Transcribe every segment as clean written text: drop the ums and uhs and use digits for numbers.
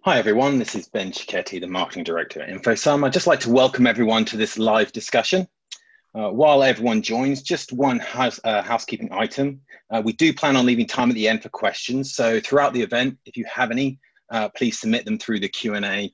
Hi everyone, this is Ben Cicchetti, the Marketing Director at InfoSum. I'd just like to welcome everyone to this live discussion. While everyone joins, just one housekeeping item. We do plan on leaving time at the end for questions, so throughout the event, if you have any, please submit them through the Q&A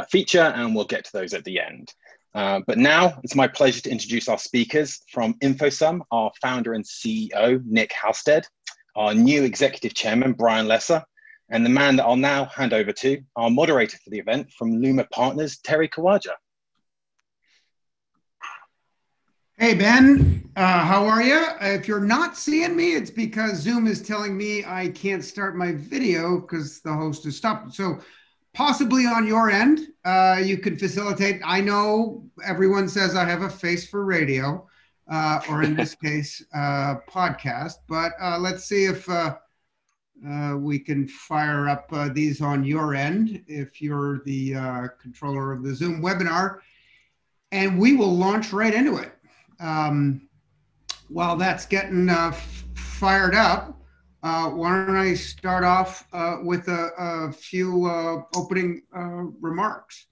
feature and we'll get to those at the end. But now it's my pleasure to introduce our speakers. From InfoSum, our founder and CEO, Nick Halstead, our new Executive Chairman, Brian Lesser, and the man that I'll now hand over to, our moderator for the event from Luma Partners, Terry Kawaja. Hey, Ben, how are you? If you're not seeing me, it's because Zoom is telling me I can't start my video because the host has stopped. So possibly on your end, you could facilitate. I know everyone says I have a face for radio, or in this case, podcast, but let's see if we can fire up these on your end if you're the controller of the Zoom webinar, and we will launch right into it. While that's getting fired up, why don't I start off with a few opening remarks.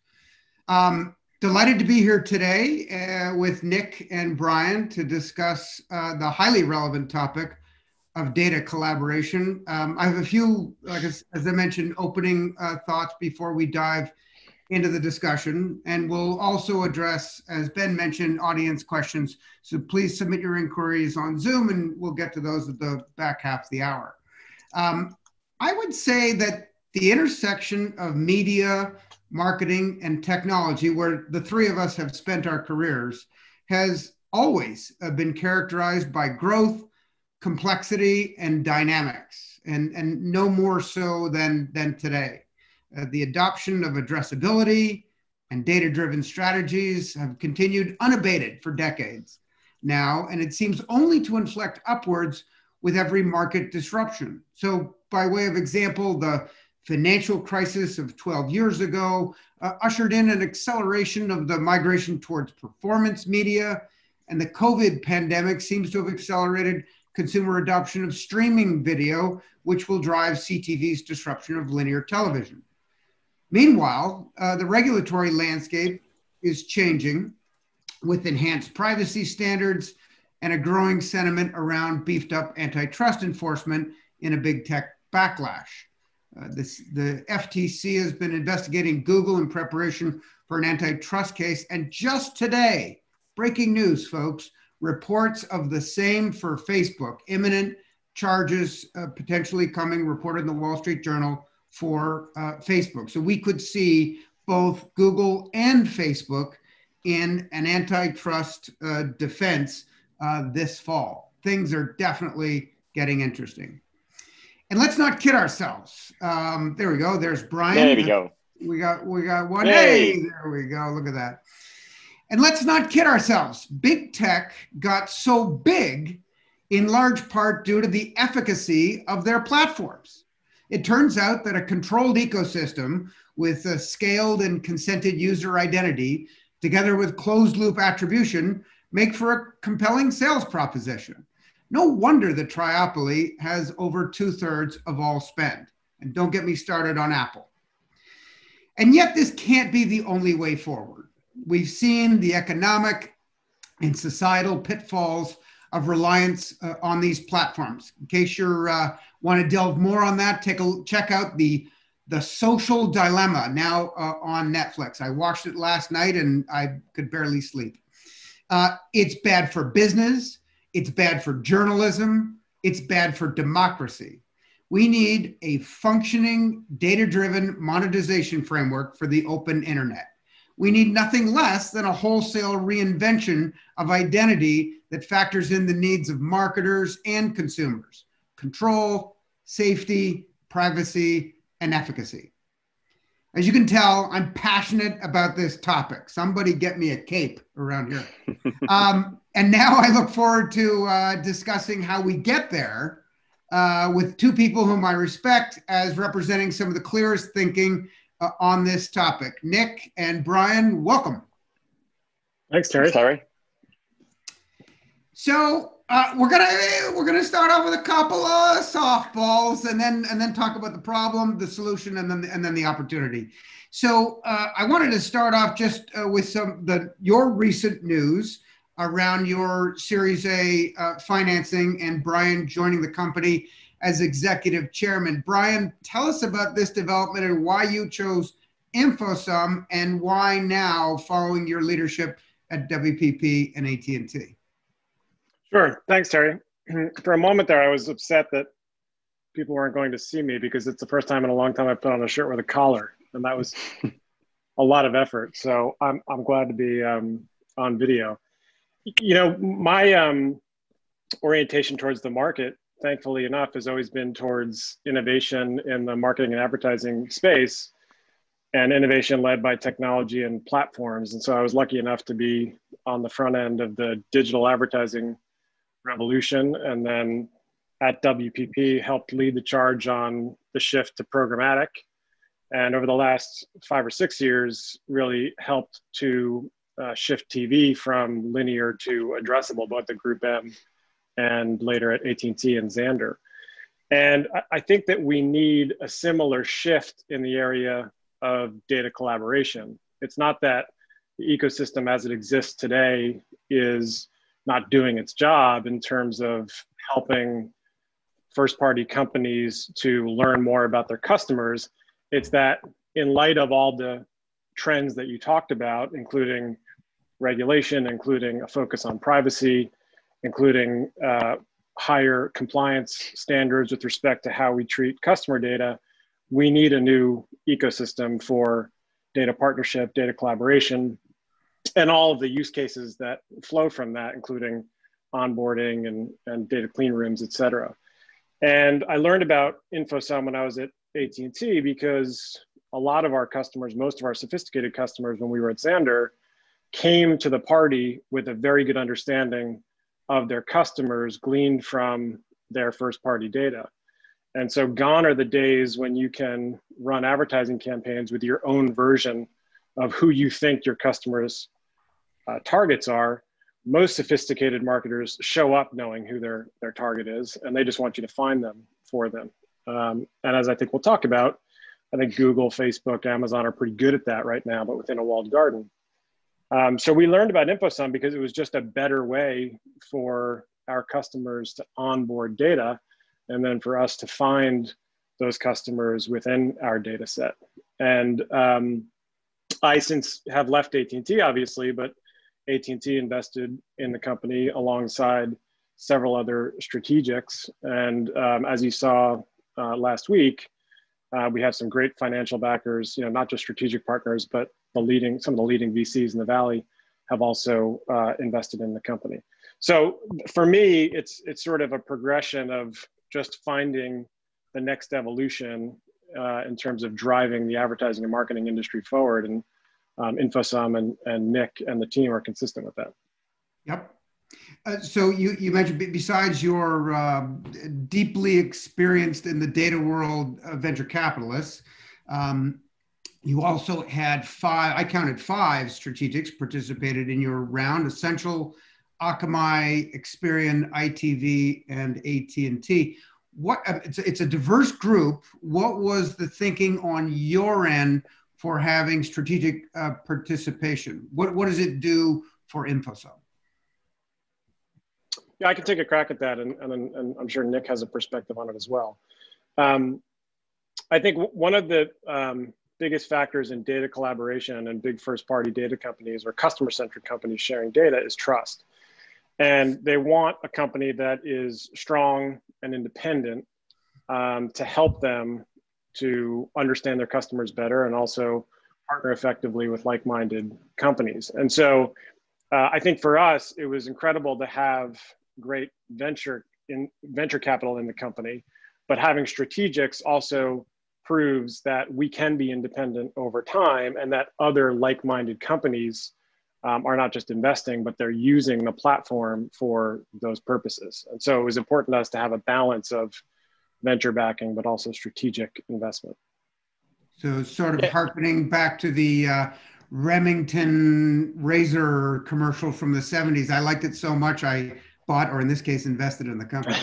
Delighted to be here today with Nick and Brian to discuss the highly relevant topic of data collaboration. I have a few, as I mentioned, opening thoughts before we dive into the discussion, and we'll also address, as Ben mentioned, audience questions. So please submit your inquiries on Zoom and we'll get to those at the back half of the hour. I would say that the intersection of media, marketing, and technology, where the three of us have spent our careers, has always been characterized by growth, complexity, and dynamics, and no more so than today. The adoption of addressability and data-driven strategies have continued unabated for decades now, and it seems only to inflect upwards with every market disruption. So by way of example, the financial crisis of 12 years ago ushered in an acceleration of the migration towards performance media, and the COVID pandemic seems to have accelerated consumer adoption of streaming video, which will drive CTV's disruption of linear television. Meanwhile, the regulatory landscape is changing with enhanced privacy standards and a growing sentiment around beefed up antitrust enforcement in a big tech backlash. The FTC has been investigating Google in preparation for an antitrust case, and just today, breaking news, folks, reports of the same for Facebook, imminent charges potentially coming, reported in the Wall Street Journal for Facebook. So we could see both Google and Facebook in an antitrust defense this fall. Things are definitely getting interesting. And let's not kid ourselves. There we go. There's Brian. There we go. We got one. Hey, there we go. Look at that. And let's not kid ourselves. Big tech got so big in large part due to the efficacy of their platforms. It turns out that a controlled ecosystem with a scaled and consented user identity, together with closed loop attribution, make for a compelling sales proposition. No wonder the triopoly has over 2/3 of all spend. And don't get me started on Apple. And yet this can't be the only way forward. We've seen the economic and societal pitfalls of reliance on these platforms. In case you want to delve more on that, check out the Social Dilemma now on Netflix. I watched it last night and I could barely sleep. It's bad for business. It's bad for journalism. It's bad for democracy. We need a functioning, data-driven monetization framework for the open internet. We need nothing less than a wholesale reinvention of identity that factors in the needs of marketers and consumers: control, safety, privacy, and efficacy. As you can tell, I'm passionate about this topic. Somebody get me a cape around here. And now I look forward to discussing how we get there with two people whom I respect as representing some of the clearest thinking on this topic. Nick and Brian, welcome. Thanks, Terry. So We're gonna start off with a couple of softballs, and then talk about the problem, the solution, and then the opportunity. So I wanted to start off just with your recent news around your Series A financing and Brian joining the company as executive chairman. Brian, tell us about this development and why you chose InfoSum and why now, following your leadership at WPP and AT&T. Sure. Thanks, Terry. For a moment there, I was upset that people weren't going to see me because it's the first time in a long time I've put on a shirt with a collar, and that was a lot of effort. So I'm glad to be on video. You know, my orientation towards the market, thankfully enough, has always been towards innovation in the marketing and advertising space, and innovation led by technology and platforms. And so I was lucky enough to be on the front end of the digital advertising revolution, and then at WPP helped lead the charge on the shift to programmatic. And over the last 5 or 6 years, really helped to shift TV from linear to addressable, both at Group M and later at AT&T and Xandr. And I think that we need a similar shift in the area of data collaboration. It's not that the ecosystem as it exists today is not doing its job in terms of helping first-party companies to learn more about their customers. It's that in light of all the trends that you talked about, including regulation, including a focus on privacy, including higher compliance standards with respect to how we treat customer data, we need a new ecosystem for data partnership, data collaboration, and all of the use cases that flow from that, including onboarding and data clean rooms, et cetera. And I learned about InfoSum when I was at AT&T because a lot of our customers, most of our sophisticated customers when we were at Xandr, came to the party with a very good understanding of their customers gleaned from their first-party data. And so gone are the days when you can run advertising campaigns with your own version of who you think your customers' targets are. Most sophisticated marketers show up knowing who their target is, and they just want you to find them for them. And as I think we'll talk about, I think Google, Facebook, Amazon are pretty good at that right now, but within a walled garden. So we learned about InfoSum because it was just a better way for our customers to onboard data, and then for us to find those customers within our data set. And I since have left AT&T, obviously, but AT&T invested in the company alongside several other strategics. And as you saw last week, we have some great financial backers, you know, not just strategic partners, but some of the leading VCs in the Valley have also invested in the company. So for me, it's sort of a progression of just finding the next evolution in terms of driving the advertising and marketing industry forward. And InfoSum and Nick and the team are consistent with that. Yep. So you mentioned, besides your deeply experienced in the data world venture capitalists, you also had I counted 5 strategics participated in your round: Essential, Akamai, Experian, ITV, and AT&T. It's a diverse group. What was the thinking on your end for having strategic participation? What does it do for InfoSum? Yeah, I can take a crack at that, and I'm sure Nick has a perspective on it as well. I think one of the biggest factors in data collaboration and big first-party data companies or customer-centric companies sharing data is trust. And they want a company that is strong and independent to help them to understand their customers better and also partner effectively with like-minded companies. And so I think for us, it was incredible to have great venture capital in the company, but having strategics also proves that we can be independent over time and that other like-minded companies are not just investing, but they're using the platform for those purposes. And so it was important to us to have a balance of venture backing, but also strategic investment. So sort of hearkening back to the Remington razor commercial from the 70s. I liked it so much, I bought, or in this case, invested in the company.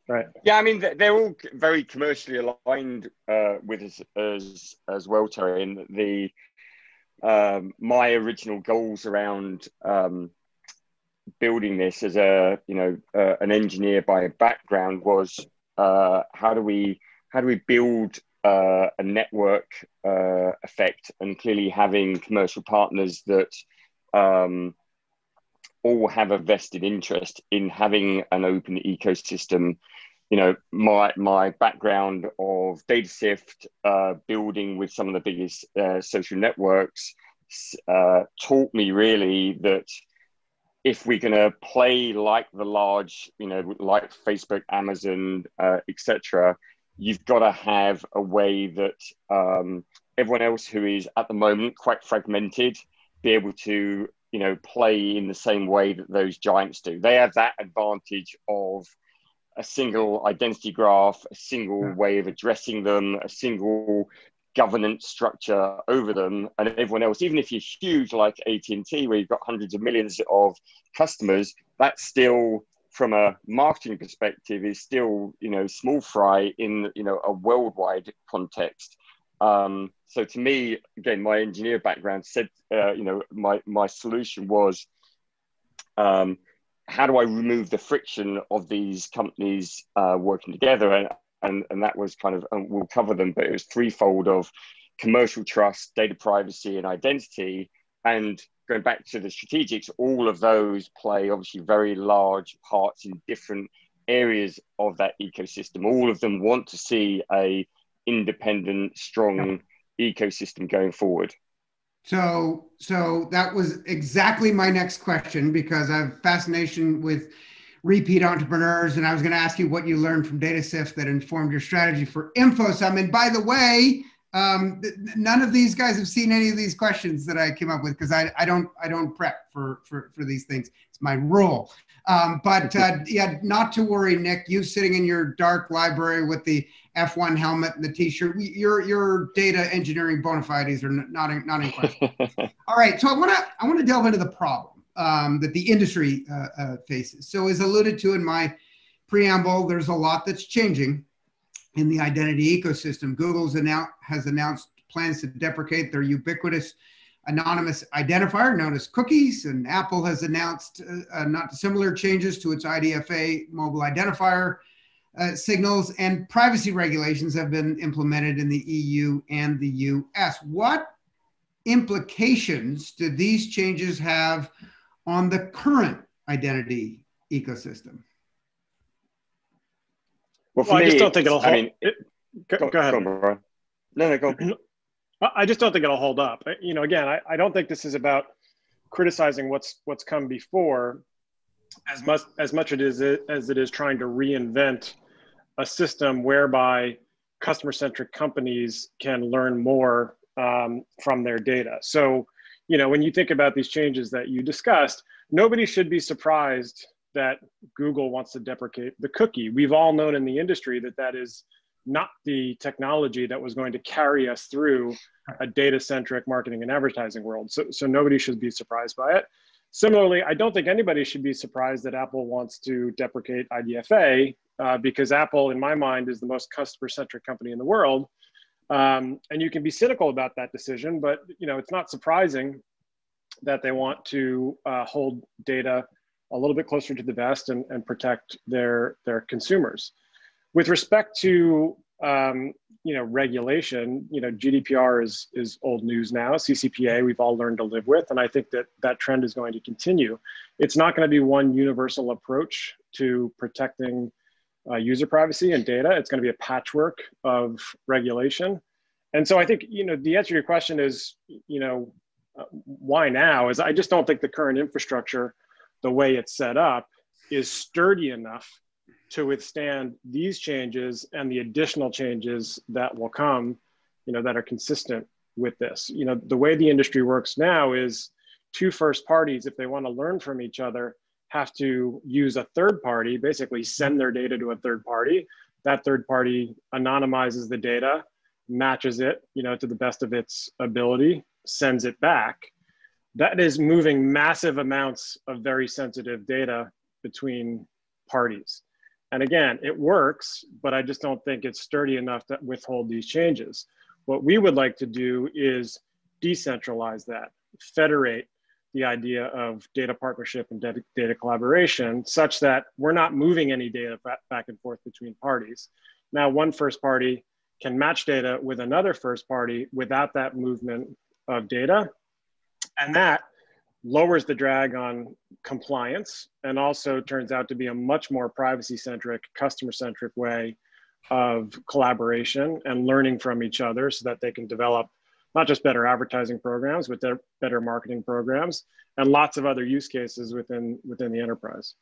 Right. Yeah, I mean, they're all very commercially aligned with us as well, Terry. And my original goals around building this as an engineer by background was how do we build a network effect, and clearly having commercial partners that all have a vested interest in having an open ecosystem. My background of DataSift, building with some of the biggest social networks, taught me really that if we're going to play like the large, like Facebook, Amazon, etc., you've got to have a way that everyone else who is at the moment quite fragmented be able to play in the same way that those giants do. They have that advantage of a single identity graph, a single way of addressing them, a single governance structure over them, and everyone else, even if you're huge like AT&T, where you've got hundreds of millions of customers, that's still, from a marketing perspective, is still small fry in a worldwide context. So to me, again, my engineer background said, my solution was, how do I remove the friction of these companies working together? And that was kind of, and we'll cover them, but it was threefold of commercial trust, data privacy, and identity. And going back to the strategics, all of those play obviously very large parts in different areas of that ecosystem. All of them want to see a independent, strong ecosystem going forward. So that was exactly my next question, because I have fascination with repeat entrepreneurs, and I was going to ask you what you learned from DataSift that informed your strategy for InfoSum. And by the way, none of these guys have seen any of these questions that I came up with, because I don't prep for these things. It's my rule. But yeah, not to worry, Nick. You sitting in your dark library with the F1 helmet and the T-shirt, your data engineering bona fides are not in question. All right, so I want to delve into the problem that the industry faces. So, as alluded to in my preamble, there's a lot that's changing in the identity ecosystem. Google's has announced plans to deprecate their ubiquitous anonymous identifier known as cookies, and Apple has announced not similar changes to its IDFA mobile identifier signals, and privacy regulations have been implemented in the EU and the US. What implications do these changes have on the current identity ecosystem? Well, I just don't think it'll hold. Go ahead. No, go on. I just don't think it'll hold up. Again, I don't think this is about criticizing what's come before as much as it is trying to reinvent a system whereby customer-centric companies can learn more from their data. So, when you think about these changes that you discussed, nobody should be surprised that Google wants to deprecate the cookie. We've all known in the industry that is not the technology that was going to carry us through a data-centric marketing and advertising world. So nobody should be surprised by it. Similarly, I don't think anybody should be surprised that Apple wants to deprecate IDFA, because Apple, in my mind, is the most customer-centric company in the world. And you can be cynical about that decision, but it's not surprising that they want to hold data a little bit closer to the vest and protect their consumers. With respect to regulation, GDPR is old news now. CCPA we've all learned to live with, and I think that trend is going to continue. It's not going to be one universal approach to protecting user privacy and data. It's going to be a patchwork of regulation, and so I think the answer to your question is why now? Is I just don't think the current infrastructure, the way it's set up, is sturdy enough to withstand these changes and the additional changes that will come, that are consistent with this. The way the industry works now is two first parties, if they want to learn from each other, have to use a third party, basically send their data to a third party. That third party anonymizes the data, matches it, to the best of its ability, sends it back. That is moving massive amounts of very sensitive data between parties. And again, it works, but I just don't think it's sturdy enough to withhold these changes. What we would like to do is decentralize that, federate the idea of data partnership and data collaboration such that we're not moving any data back and forth between parties. Now, one first party can match data with another first party without that movement of data. And that lowers the drag on compliance and also turns out to be a much more privacy-centric, customer-centric way of collaboration and learning from each other so that they can develop not just better advertising programs, but better marketing programs and lots of other use cases within the enterprise.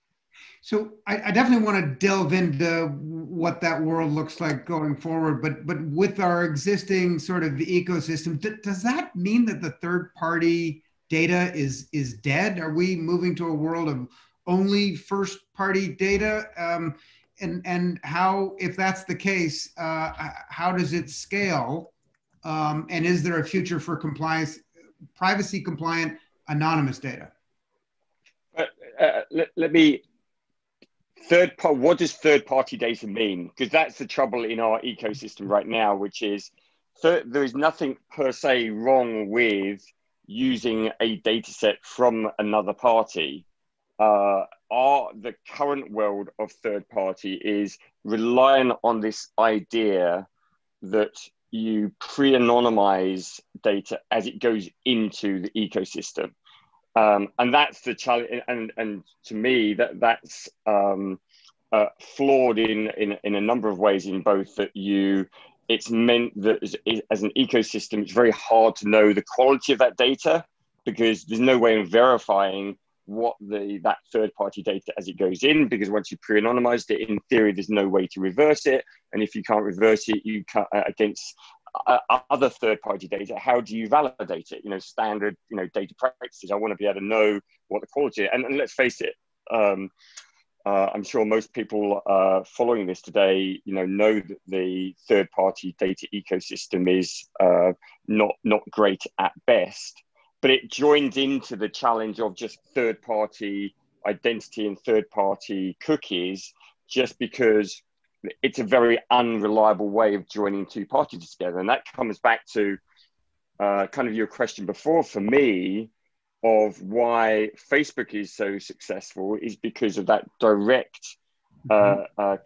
So I definitely want to delve into what that world looks like going forward, but with our existing sort of ecosystem, does that mean that the third-party data is dead? Are we moving to a world of only first-party data? And how, if that's the case, how does it scale? And is there a future for compliance, privacy-compliant, anonymous data? Let me, what does third-party data mean? Because that's the trouble in our ecosystem right now, which is there is nothing per se wrong with using a data set from another party. The current world of third-party is relying on this idea that you pre-anonymize data as it goes into the ecosystem. And that's the challenge. And to me, that's flawed in a number of ways, in both that it's meant that as an ecosystem, it's very hard to know the quality of that data because there's no way of verifying what that third-party data as it goes in, because once you pre-anonymized it, in theory, there's no way to reverse it. And if you can't reverse it, you can't, against other third-party data, how do you validate it? Standard, data practices. I want to be able to know what the quality is. And let's face it, I'm sure most people following this today, know that the third-party data ecosystem is not great at best. But it joins into the challenge of just third-party identity and third-party cookies, just because it's a very unreliable way of joining two parties together. And that comes back to kind of your question before for me of why Facebook is so successful is because of that direct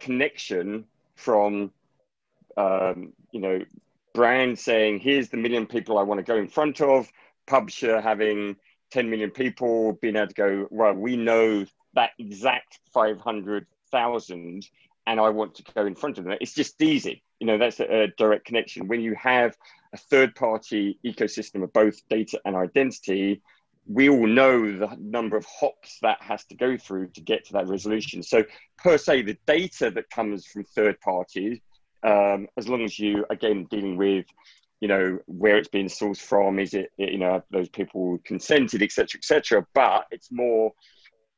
connection from, brand saying, here's the 1 million people I want to go in front of, publisher having 10 million people, being able to go, well, we know that exact 500,000 and I want to go in front of them. It's just easy. That's a direct connection. When you have a third-party ecosystem of both data and identity, we all know the number of hops that has to go through to get to that resolution. So per se, the data that comes from third parties, as long as you, again, dealing with where it's being sourced from, is it, those people consented, et cetera, but it's more,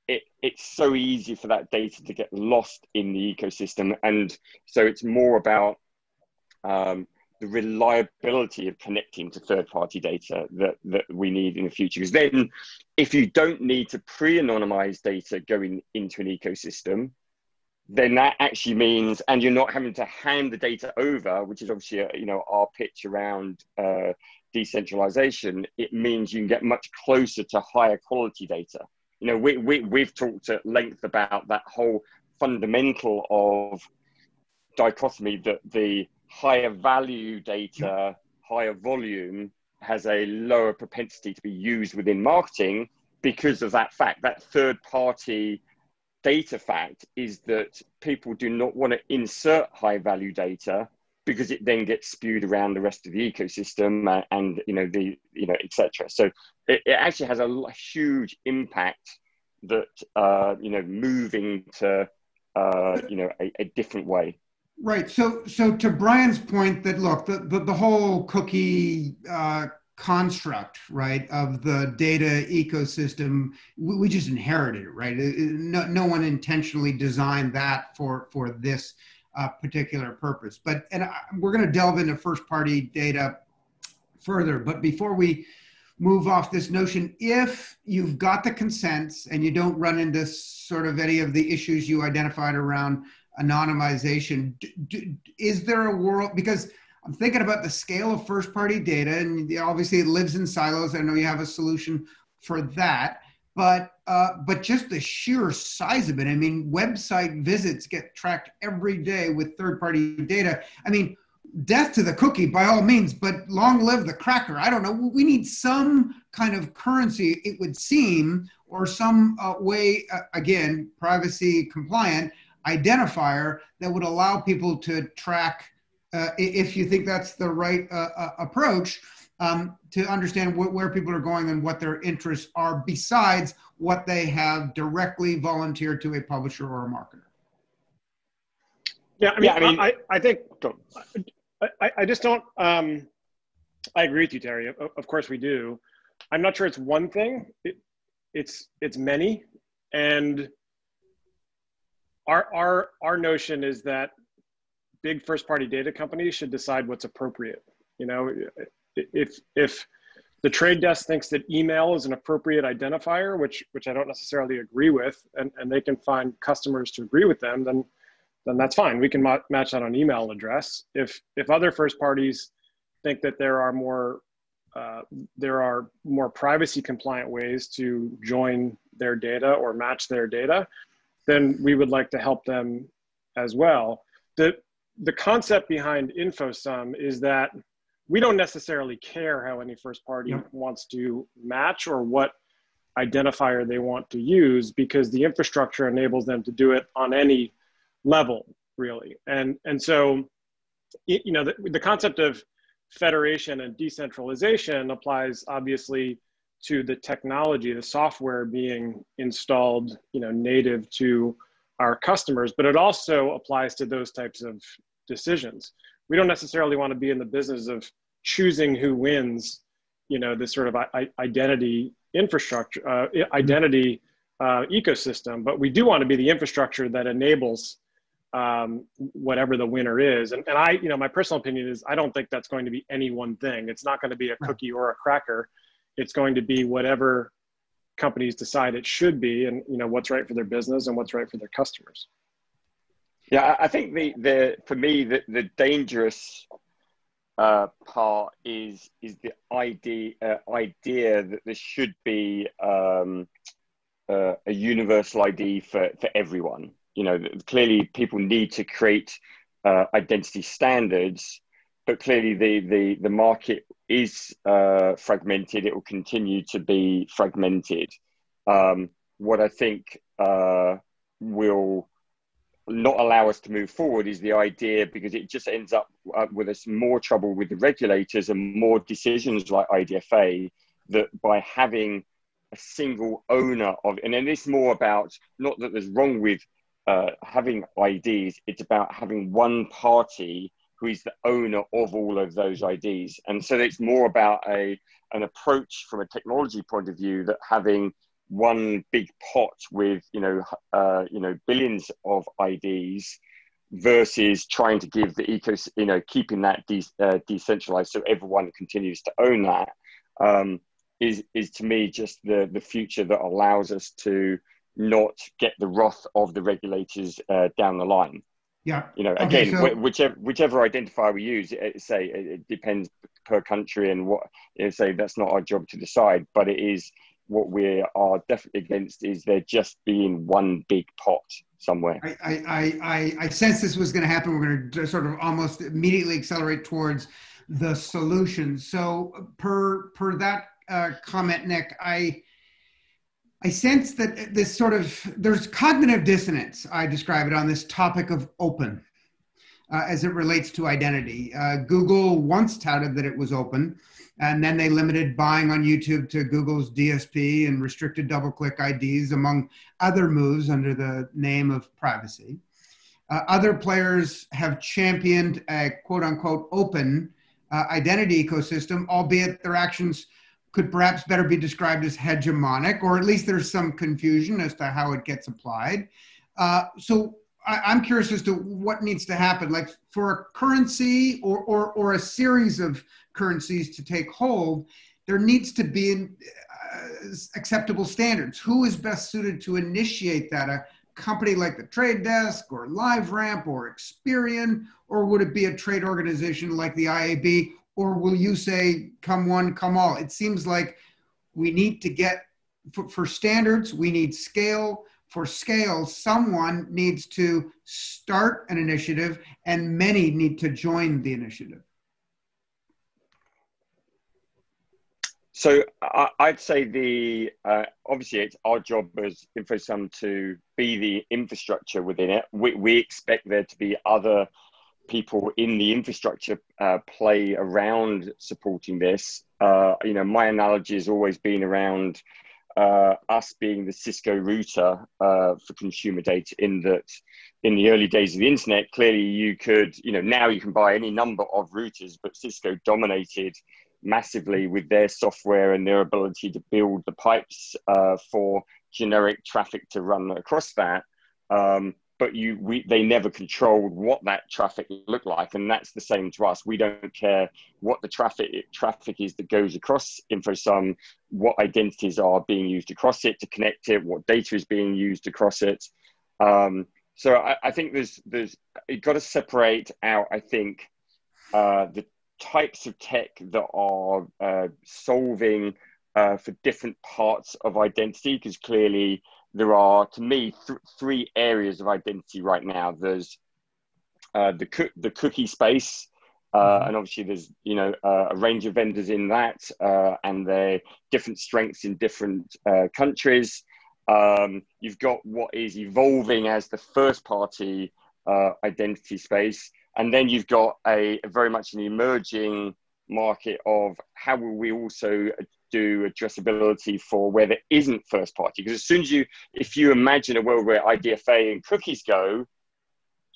it's so easy for that data to get lost in the ecosystem. And so it's more about the reliability of connecting to third-party data that we need in the future. Because then if you don't need to pre-anonymize data going into an ecosystem, then that actually means, and you're not having to hand the data over, which is obviously, our pitch around decentralization, it means you can get much closer to higher quality data. We've talked at length about that whole fundamental of dichotomy that the higher value data, higher volume, has a lower propensity to be used within marketing because of that fact. That third party data fact is that people do not want to insert high value data because it then gets spewed around the rest of the ecosystem and etc. So it actually has a huge impact that moving to a different way. Right. So to Brian's point, that look, the whole cookie construct, right, of the data ecosystem, we just inherited it, right? No one intentionally designed that for this particular purpose. But we're going to delve into first-party data further. But before we move off this notion, if you've got the consents and you don't run into sort of any of the issues you identified around anonymization, is there a world, because I'm thinking about the scale of first-party data, and obviously it lives in silos. I know you have a solution for that, but just the sheer size of it. I mean, website visits get tracked every day with third-party data. I mean, death to the cookie by all means, but long live the cracker. I don't know. We need some kind of currency, it would seem, or some way, again, privacy compliant identifier that would allow people to track, if you think that's the right approach, to understand where people are going and what their interests are besides what they have directly volunteered to a publisher or a marketer. Yeah, I mean, I think, I just don't, I agree with you, Terry. Of course we do. I'm not sure it's one thing. It's many. And our notion is that big first-party data companies should decide what's appropriate. You know, if the trade desk thinks that email is an appropriate identifier, which I don't necessarily agree with, and they can find customers to agree with them, then that's fine. We can match that on email address. If other first parties think that there are more privacy compliant ways to join their data or match their data, then we would like to help them as well. The concept behind InfoSum is that we don't necessarily care how any first party wants to match or what identifier they want to use, because the infrastructure enables them to do it on any level, really. And so, you know, the concept of federation and decentralization applies obviously to the technology, the software being installed, you know, native to our customers, but it also applies to those types of decisions. We don't necessarily want to be in the business of choosing who wins, you know, this sort of identity infrastructure, ecosystem, but we do want to be the infrastructure that enables whatever the winner is. And I, you know, my personal opinion is I don't think that's going to be any one thing. It's not going to be a cookie or a cracker. It's going to be whatever companies decide it should be, and, you know, what's right for their business and what's right for their customers. Yeah, I think for me, the dangerous part is the idea that there should be a universal ID for everyone. You know, clearly people need to create identity standards, but clearly the market is fragmented. It will continue to be fragmented. What I think will not allow us to move forward is the idea, because it just ends up with us more trouble with the regulators and more decisions like IDFA, that by having a single owner of, and then it's more about, not that there's wrong with having IDs, it's about having one party who is the owner of all of those IDs. And so it's more about an approach from a technology point of view, that having one big pot with, you know, billions of IDs versus trying to give the ecosystem, you know, keeping that decentralized so everyone continues to own that, is to me just the future that allows us to not get the wrath of the regulators down the line. Yeah. You know, again, so whichever identifier we use, it depends per country, and what, you know, say that's not our job to decide, but it is what we are definitely against, is there just being one big pot somewhere. I sense this was going to happen. We're going to sort of almost immediately accelerate towards the solution. So per that comment, Nick, I sense that this sort of, there's cognitive dissonance, I describe it, on this topic of open as it relates to identity. Google once touted that it was open, and then they limited buying on YouTube to Google's DSP and restricted double-click IDs, among other moves under the name of privacy. Other players have championed a quote-unquote open identity ecosystem, albeit their actions could perhaps better be described as hegemonic, or at least there's some confusion as to how it gets applied. So I'm curious as to what needs to happen, like for a currency or a series of currencies to take hold. there needs to be acceptable standards. Who is best suited to initiate that? A company like the Trade Desk or LiveRamp or Experian, or would it be a trade organization like the IAB? Or will you say, come one, come all? It seems like we need to get, for standards, we need scale. For scale, someone needs to start an initiative and many need to join the initiative. So I'd say obviously it's our job as InfoSum to be the infrastructure within it. We expect there to be other people in the infrastructure play around supporting this. My analogy has always been around us being the Cisco router for consumer data, in that in the early days of the internet, clearly you could, now you can buy any number of routers, but Cisco dominated massively with their software and their ability to build the pipes for generic traffic to run across that. But they never controlled what that traffic looked like, and that's the same to us. We don't care what the traffic is that goes across InfoSum, what identities are being used across it to connect it, what data is being used across it. So I think you've got to separate out, I think, the types of tech that are solving for different parts of identity, because clearly there are, to me, three areas of identity right now. There's the cookie space, and obviously there's a range of vendors in that, and their different strengths in different countries. You've got what is evolving as the first party identity space, and then you've got a very much an emerging market of how will we also do addressability for where there isn't first party. Because as soon as if you imagine a world where IDFA and cookies go,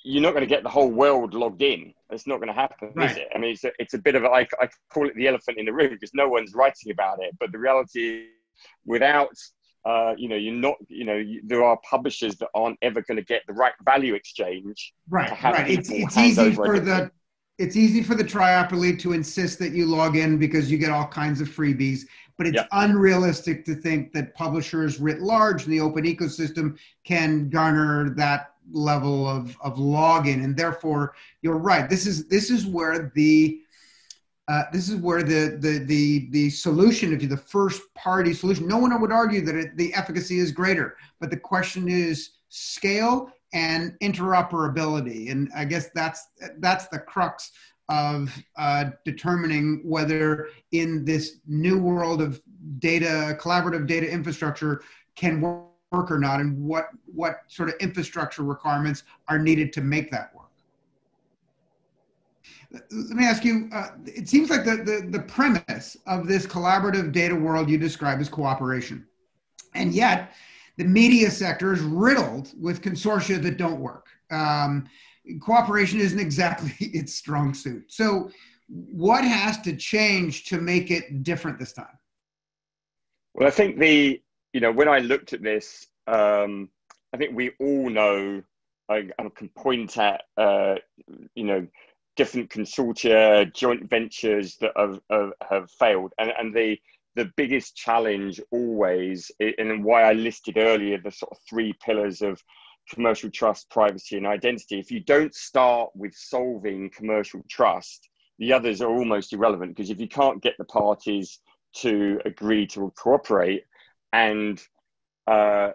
you're not going to get the whole world logged in. It's not going to happen, right. Is it? I mean, it's a bit of I call it the elephant in the room, because no one's writing about it. But the reality is, without there are publishers that aren't ever going to get the right value exchange. Right. It's easy for the triopoly to insist that you log in because you get all kinds of freebies, but it's unrealistic to think that publishers writ large in the open ecosystem can garner that level of login. And therefore, you're right. This is where the solution, if you're the first party solution, no one would argue that the efficacy is greater, but the question is scale and interoperability. And I guess that's the crux of determining whether in this new world of collaborative data infrastructure can work or not, and what sort of infrastructure requirements are needed to make that work. Let me ask you, it seems like the premise of this collaborative data world you describe is cooperation. And yet, the media sector is riddled with consortia that don't work. Cooperation isn't exactly its strong suit. So what has to change to make it different this time? Well, I think when I looked at this, I think we all know, I can point at, different consortia, joint ventures that have failed. And the biggest challenge always, and why I listed earlier the sort of three pillars of commercial trust, privacy, and identity. If you don't start with solving commercial trust, the others are almost irrelevant, because if you can't get the parties to agree to cooperate, and the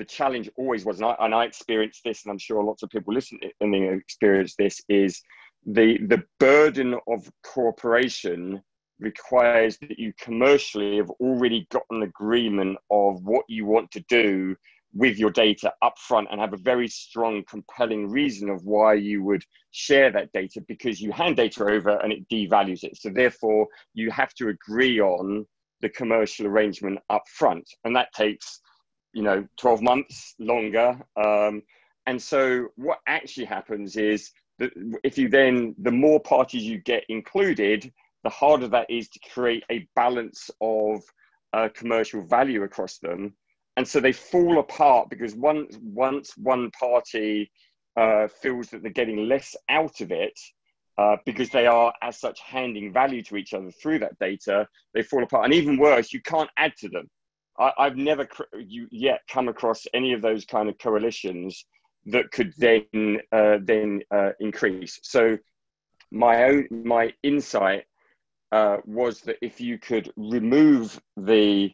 challenge always was, and I experienced this, and I'm sure lots of people listening experience this, is the burden of cooperation requires that you commercially have already got an agreement of what you want to do with your data up front, and have a very strong, compelling reason of why you would share that data, because you hand data over and it devalues it. So therefore, you have to agree on the commercial arrangement up front. And that takes, 12 months longer. And so what actually happens is that the more parties you get included, the harder that is to create a balance of commercial value across them. And so they fall apart, because once one party feels that they're getting less out of it, because they are as such handing value to each other through that data, they fall apart. And even worse, you can't add to them. I've never yet come across any of those kind of coalitions that could then increase. So my insight was that if you could remove the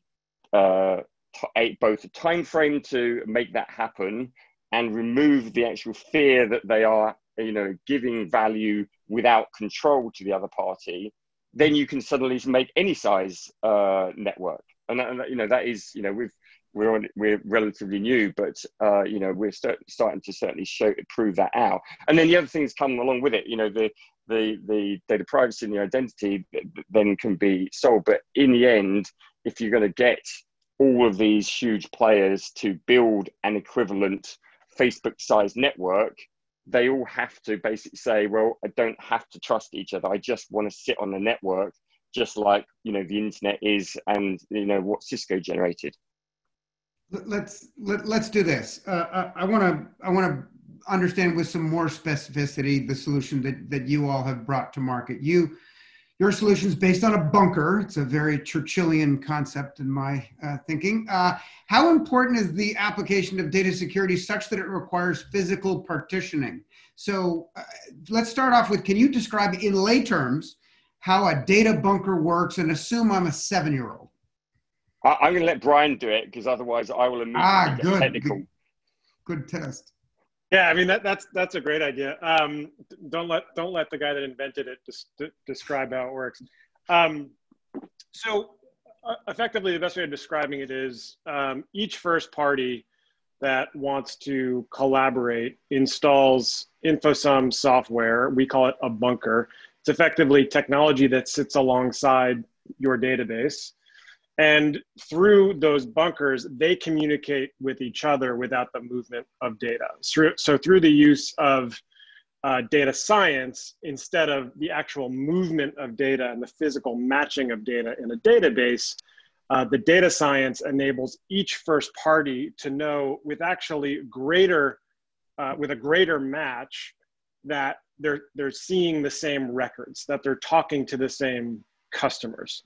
both the time frame to make that happen and remove the actual fear that they are, you know, giving value without control to the other party, then you can suddenly make any size network. And you know, that is, you know, we're relatively new, but you know, we're starting to certainly prove that out. And then the other things come along with it. You know, the data privacy and the identity then can be solved. But in the end, if you're going to get all of these huge players to build an equivalent Facebook-sized network, they all have to basically say, well, I don't have to trust each other. I just want to sit on the network, just like, you know, the internet is, and, you know, what Cisco generated. Let's do this. I want to understand with some more specificity the solution that you all have brought to market. Your solution is based on a bunker. It's a very Churchillian concept in my thinking. How important is the application of data security such that it requires physical partitioning? So let's start off with, can you describe in lay terms how a data bunker works, and assume I'm a 7-year-old? I'm going to let Brian do it, because otherwise I will immediately get technical. Good test. Yeah, I mean, that's a great idea. Don't let the guy that invented it describe how it works. So effectively, the best way of describing it is each first party that wants to collaborate installs InfoSum software. We call it a bunker. It's effectively technology that sits alongside your database. And through those bunkers, they communicate with each other without the movement of data. So through the use of data science, instead of the actual movement of data and the physical matching of data in a database, the data science enables each first party to know with actually with a greater match that they're seeing the same records, that they're talking to the same customers.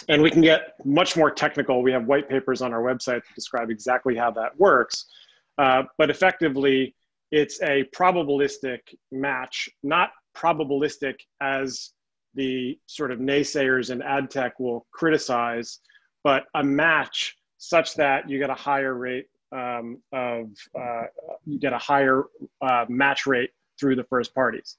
And we can get much more technical. We have white papers on our website that describe exactly how that works. But effectively, it's a probabilistic match, not probabilistic as the sort of naysayers in ad tech will criticize, but a match such that you get a higher rate match rate through the first parties.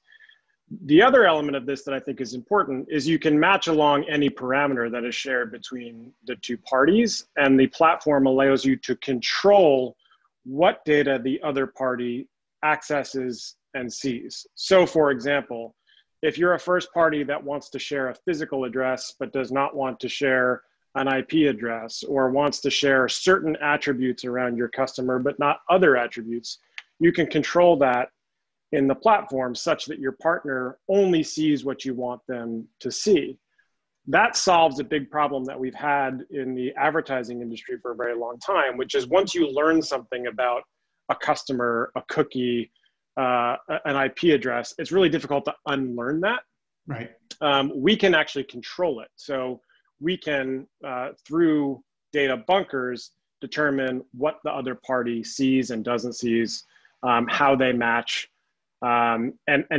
The other element of this that I think is important is you can match along any parameter that is shared between the two parties, and the platform allows you to control what data the other party accesses and sees. So for example, if you're a first party that wants to share a physical address but does not want to share an IP address, or wants to share certain attributes around your customer but not other attributes, you can control that in the platform such that your partner only sees what you want them to see. That solves a big problem that we've had in the advertising industry for a very long time, which is once you learn something about a customer, a cookie, an IP address, it's really difficult to unlearn that. Right. We can actually control it. So we can, through data bunkers, determine what the other party sees and doesn't sees, how they match. And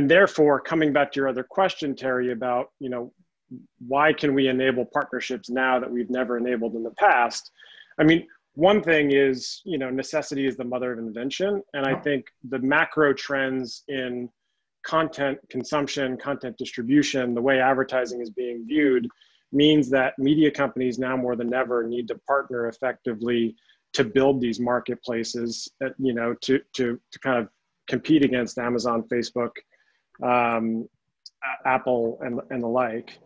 therefore, coming back to your other question, Terry, about, you know, why can we enable partnerships now that we've never enabled in the past? I mean, one thing is, you know, necessity is the mother of invention. And I think the macro trends in content consumption, content distribution, the way advertising is being viewed means that media companies now more than ever need to partner effectively to build these marketplaces, you know, to kind of compete against Amazon, Facebook, Apple, and the like.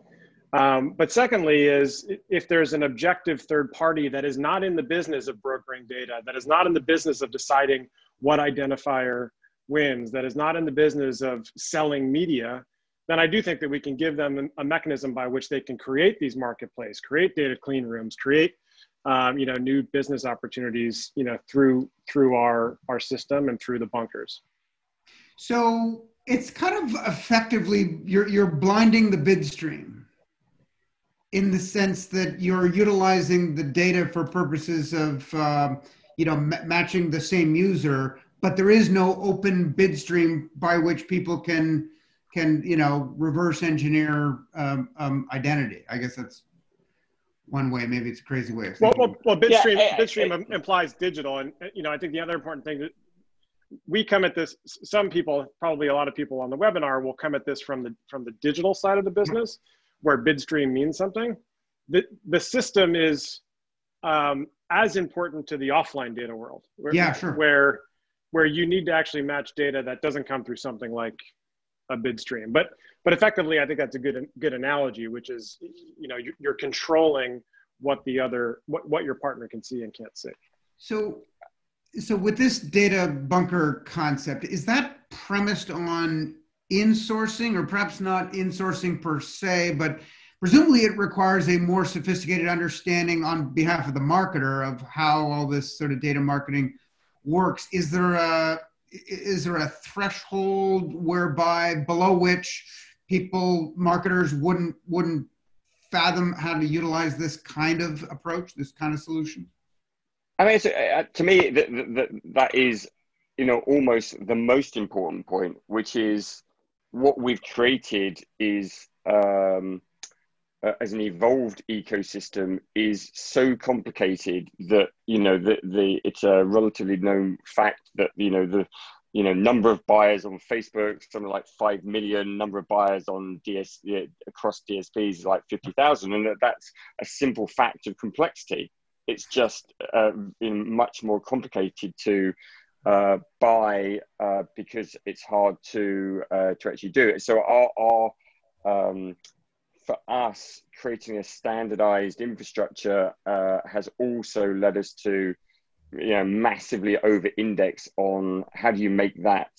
But secondly is, if there's an objective third party that is not in the business of brokering data, that is not in the business of deciding what identifier wins, that is not in the business of selling media, then I do think that we can give them a mechanism by which they can create these marketplaces, create data clean rooms, create you know, new business opportunities, you know, through our system and through the bunkers. So It's kind of effectively, you're blinding the bid stream in the sense that you're utilizing the data for purposes of, matching the same user, but there is no open bid stream by which people can reverse engineer identity. I guess that's one way. Maybe it's a crazy way of thinking. Well, bitstream implies digital, and I think the other important thing that we come at this, some people, probably a lot of people on the webinar, will come at this from the digital side of the business, where bitstream means something. The system is as important to the offline data world. Where you need to actually match data that doesn't come through something like a bid stream. But effectively, I think that's a good analogy, which is, you're controlling what your partner can see and can't see. So with this data bunker concept, is that premised on insourcing, or perhaps not insourcing per se, but presumably it requires a more sophisticated understanding on behalf of the marketer of how all this sort of data marketing works? Is there a threshold whereby below which marketers wouldn't fathom how to utilize this kind of approach, this kind of solution? I mean, to me, that is, almost the most important point, which is what we've created is, as an evolved ecosystem, is so complicated that, it's a relatively known fact that, the number of buyers on Facebook, something like 5 million, number of buyers on across DSPs is like 50,000. And that's a simple fact of complexity. It's just much more complicated to buy because it's hard to actually do it. So for us, creating a standardized infrastructure has also led us to massively over-index on how do you make that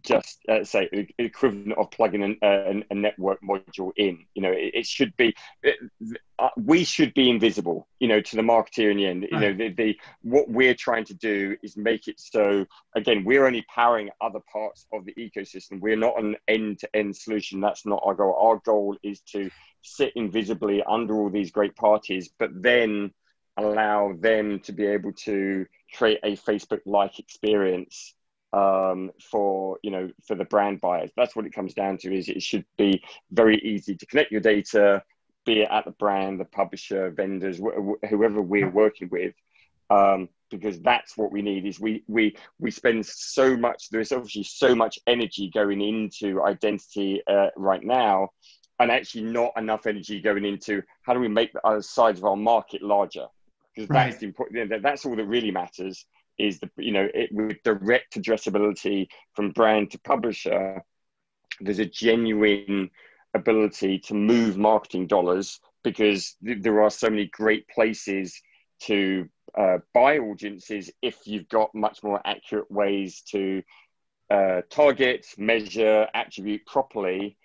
just say equivalent of plugging a network module in. It should be, we should be invisible, to the marketer in the end. Right. What we're trying to do is make it so, again, we're only powering other parts of the ecosystem. We're not an end-to-end solution. That's not our goal. Our goal is to sit invisibly under all these great parties, but then allow them to be able to create a Facebook-like experience for the brand buyers. That's what it comes down to. Is it should be very easy to connect your data, be it at the brand, the publisher, vendors, whoever we're working with, because that's what we need. Is we spend so much. There's obviously so much energy going into identity right now, and actually not enough energy going into how do we make the other sides of our market larger, because Right. that's the important. That's all that really matters. Is with direct addressability from brand to publisher, there's a genuine ability to move marketing dollars, because there are so many great places to buy audiences if you've got much more accurate ways to target, measure, attribute properly.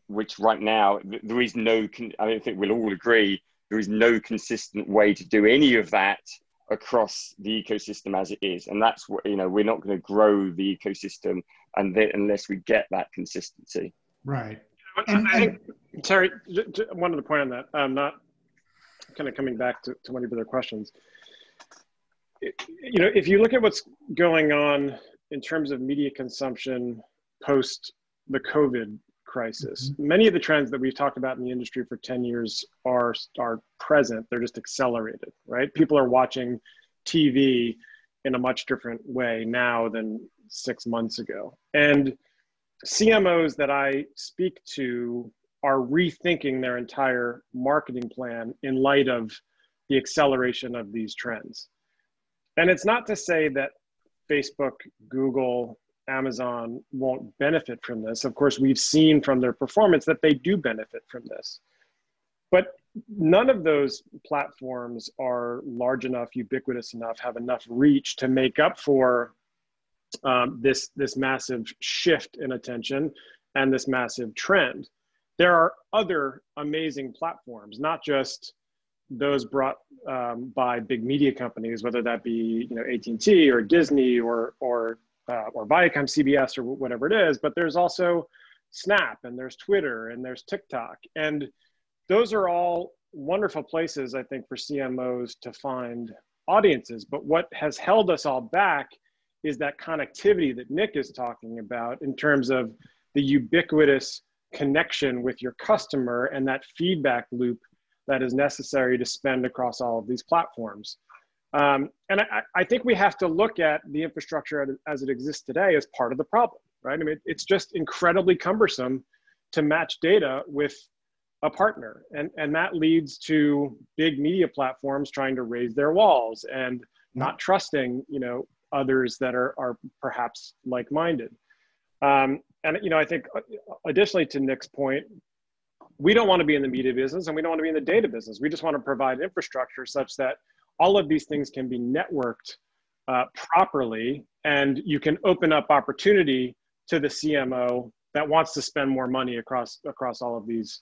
Which right now there is no. I don't think we'll all agree. There is no consistent way to do any of that across the ecosystem as it is. And that's what, we're not going to grow the ecosystem unless we get that consistency. Right. I think, Terry, one other point on that, not kind of coming back to one of your other questions. If you look at what's going on in terms of media consumption post the COVID crisis, many of the trends that we've talked about in the industry for 10 years are present. They're just accelerated, right? People are watching TV in a much different way now than 6 months ago. And CMOs that I speak to are rethinking their entire marketing plan in light of the acceleration of these trends. And it's not to say that Facebook, Google, Amazon won't benefit from this. Of course, we've seen from their performance that they do benefit from this. But none of those platforms are large enough, ubiquitous enough, have enough reach to make up for this massive shift in attention and this massive trend. There are other amazing platforms, not just those brought by big media companies, whether that be AT&T or Disney or Viacom, CBS, or whatever it is. But there's also Snap, and there's Twitter, and there's TikTok, and those are all wonderful places, I think, for CMOs to find audiences. But what has held us all back is that connectivity that Nick is talking about, in terms of the ubiquitous connection with your customer and that feedback loop that is necessary to spend across all of these platforms. And I think we have to look at the infrastructure as it exists today as part of the problem, right? I mean, it's just incredibly cumbersome to match data with a partner. And that leads to big media platforms trying to raise their walls and not trusting, others that are perhaps like-minded. And I think additionally to Nick's point, we don't want to be in the media business and we don't want to be in the data business. We just want to provide infrastructure such that all of these things can be networked properly, and you can open up opportunity to the CMO that wants to spend more money across all of these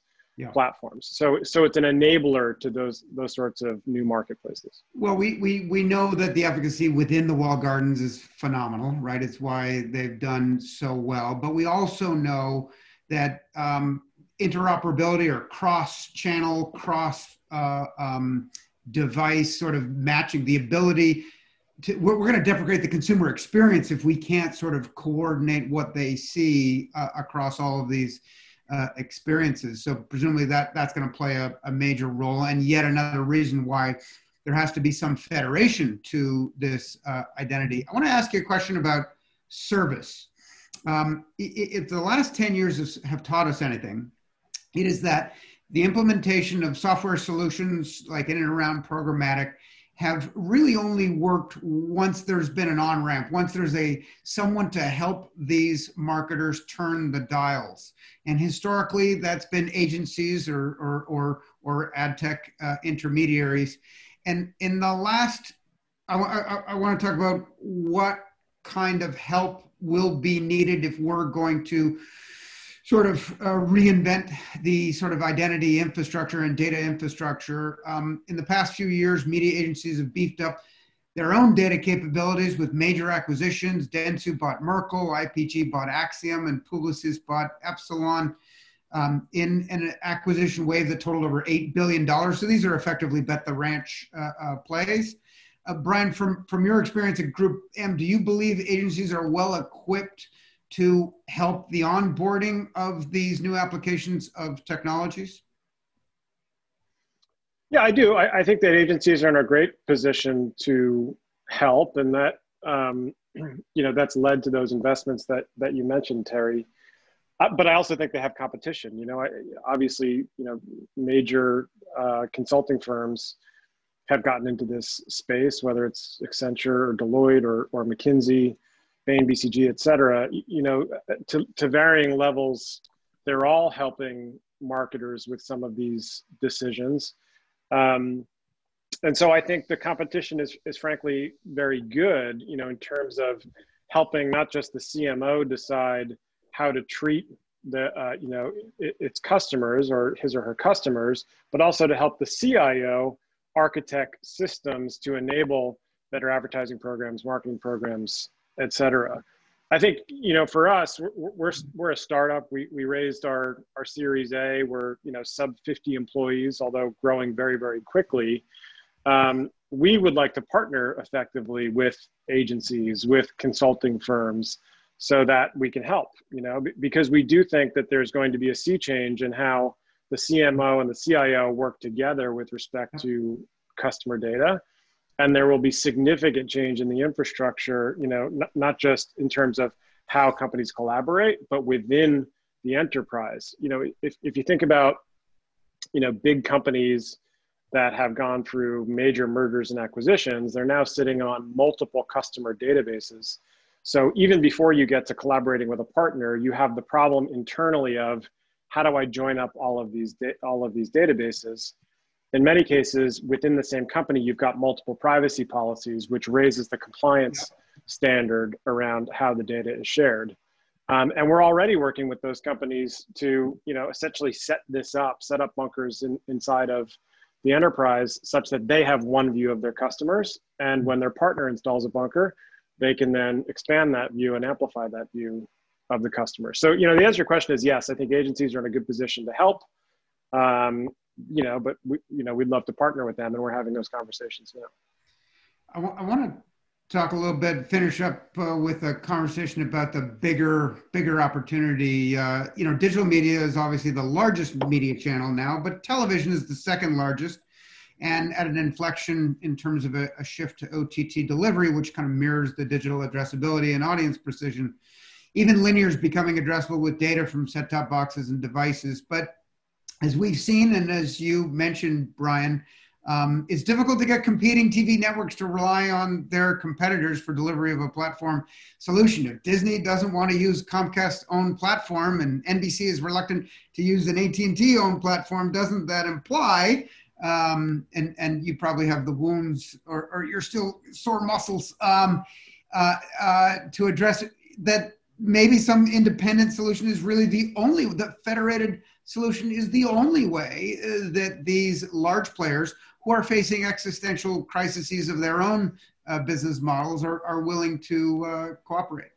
platforms. So it's an enabler to those sorts of new marketplaces. Well, we know that the efficacy within the walled gardens is phenomenal, right? It's why they've done so well. But we also know that interoperability or cross-channel, cross-device sort of matching, the ability to, we're going to deprecate the consumer experience if we can't sort of coordinate what they see across all of these experiences. So presumably that's going to play a major role, and yet another reason why there has to be some federation to this identity. I want to ask you a question about service. If the last 10 years have taught us anything, it is that the implementation of software solutions like in and around programmatic have really only worked once there's been an on-ramp, once there's someone to help these marketers turn the dials. And historically, that's been agencies or ad tech intermediaries. And in the last, I want to talk about what kind of help will be needed if we're going to sort of reinvent the sort of identity infrastructure and data infrastructure. In the past few years, media agencies have beefed up their own data capabilities with major acquisitions. Dentsu bought Merkle, IPG bought Acxiom, and Publicis bought Epsilon in an acquisition wave that totaled over $8 billion. So these are effectively bet the ranch plays. Brian, from your experience at Group M, do you believe agencies are well equipped to help the onboarding of these new applications of technologies? Yeah, I do. I think that agencies are in a great position to help, and that that's led to those investments that you mentioned, Terry. But I also think they have competition. Obviously, major consulting firms have gotten into this space, whether it's Accenture or Deloitte or McKinsey, Bain, BCG, et cetera, to varying levels, they're all helping marketers with some of these decisions. And so I think the competition is frankly very good, in terms of helping not just the CMO decide how to treat its customers or his or her customers, but also to help the CIO architect systems to enable better advertising programs, marketing programs, et cetera. I think, for us, we're a startup. We raised our Series A. We're, sub 50 employees, although growing very, very quickly. We would like to partner effectively with agencies, with consulting firms, so that we can help, because we do think that there's going to be a sea change in how the CMO and the CIO work together with respect to customer data. And there will be significant change in the infrastructure, not just in terms of how companies collaborate, but within the enterprise. If you think about, big companies that have gone through major mergers and acquisitions, they're now sitting on multiple customer databases. So even before you get to collaborating with a partner, you have the problem internally of how do I join up all of these databases? In many cases, within the same company, you've got multiple privacy policies, which raises the compliance standard around how the data is shared. And we're already working with those companies to, essentially set up bunkers inside of the enterprise such that they have one view of their customers. And when their partner installs a bunker, they can then expand that view and amplify that view of the customer. So, the answer to your question is yes, I think agencies are in a good position to help. But we'd love to partner with them, and we're having those conversations now. I want to talk a little bit, finish up with a conversation about the bigger opportunity. Digital media is obviously the largest media channel now, but television is the second largest, and at an inflection in terms of a shift to OTT delivery, which kind of mirrors the digital addressability and audience precision. Even linear is becoming addressable with data from set-top boxes and devices. But as we've seen, and as you mentioned, Brian, it's difficult to get competing TV networks to rely on their competitors for delivery of a platform solution. If Disney doesn't want to use Comcast's own platform and NBC is reluctant to use an AT&T owned platform, doesn't that imply, and you probably have the wounds or you're still sore muscles to address it, that maybe some independent solution is really the federated solution is the only way that these large players who are facing existential crises of their own business models are willing to cooperate?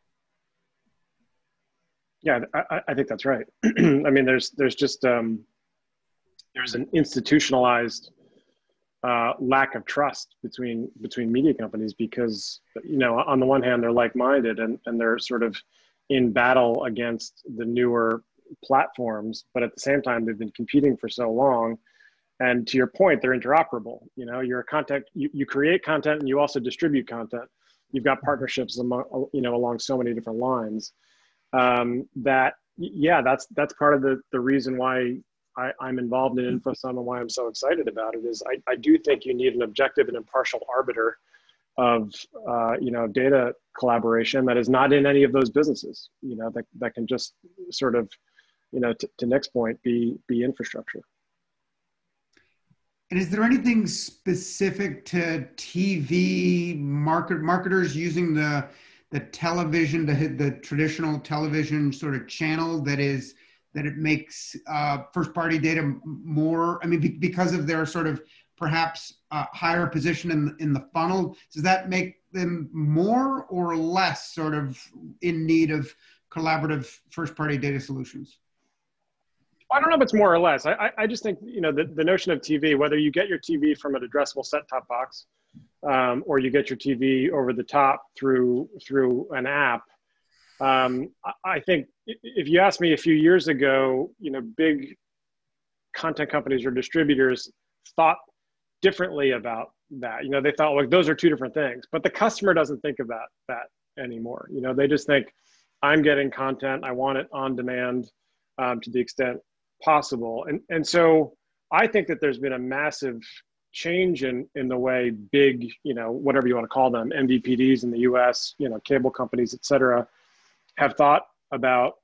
Yeah, I think that's right. I mean, there's just there's an institutionalized lack of trust between media companies because, on the one hand, they're like-minded and they're sort of in battle against the newer platforms, but at the same time, they've been competing for so long. And to your point, they're interoperable. You're a content, you create content and you also distribute content. You've got partnerships along so many different lines. That's part of the reason why I'm involved in InfoSum and why I'm so excited about it is I do think you need an objective and impartial arbiter of data collaboration that is not in any of those businesses, that can just sort of, to Nick's point, be infrastructure. And is there anything specific to TV marketers using the television, the traditional television sort of channel that it makes first party data more, because of their sort of perhaps higher position in the funnel, does that make them more or less sort of in need of collaborative first party data solutions? I don't know if it's more or less. I just think, the notion of TV, whether you get your TV from an addressable set-top box or you get your TV over the top through an app, I think if you asked me a few years ago, big content companies or distributors thought differently about that. They thought, like, those are two different things, but the customer doesn't think about that anymore. They just think, I'm getting content, I want it on demand to the extent possible. And so I think that there's been a massive change in the way big, whatever you want to call them, MVPDs in the US, cable companies, et cetera, have thought about